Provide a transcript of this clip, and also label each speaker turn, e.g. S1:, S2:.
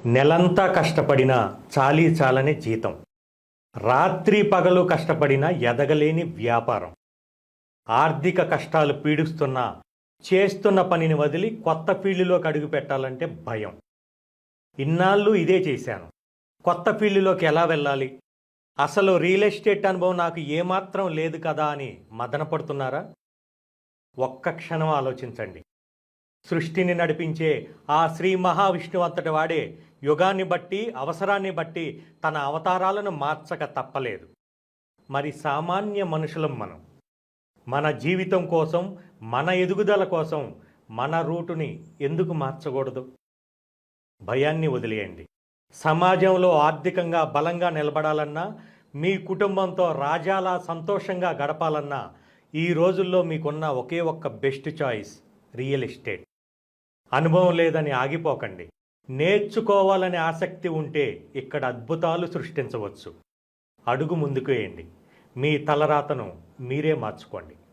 S1: నెలంతా కష్టపడినా చాలీ చాలని జీతం. రాత్రి పగలు కష్టపడినా ఎదగలేని వ్యాపారం. ఆర్థిక కష్టాలు పీడిస్తున్నా చేస్తున్న పనిని వదిలి కొత్త ఫీల్డ్‌లోకి అడుగు పెట్టాలంటే భయం. ఇన్నాళ్ళు ఇదే చేశాను. కొత్త ఫీల్డ్‌లోకి ఎలా వెళ్ళాలి? అసలు రియల్ ఎస్టేట్ అనుభవం నాకు ఏమాత్రం లేదు కదా అని మదనపడుతున్నారా? ఒక్క క్షణం ఆలోచించండి. సృష్టిని నడిపించే ఆ శ్రీ మహావిష్ణువు అంతటి వాడే యుగాన్ని బట్టి అవసరాన్ని బట్టి తన అవతారాలను మార్చక తప్పలేదు. మరి సామాన్య మనుషులం మనం. మన జీవితం కోసం, మన ఎదుగుదల కోసం మన రూటుని ఎందుకు మార్చకూడదు? భయాన్ని వదిలేయండి. సమాజంలో ఆర్థికంగా బలంగా నిలబడాలన్నా, మీ కుటుంబంతో రాజాలా సంతోషంగా గడపాలన్నా ఈ రోజుల్లో మీకున్న ఒకే ఒక్క బెస్ట్ చాయిస్ రియల్ ఎస్టేట్. అనుభవం లేదని ఆగిపోకండి. నేర్చుకోవాలనే ఆసక్తి ఉంటే ఇక్కడ అద్భుతాలు సృష్టించవచ్చు. అడుగు ముందుకు వేయండి. మీ తలరాతను మీరే మార్చుకోండి.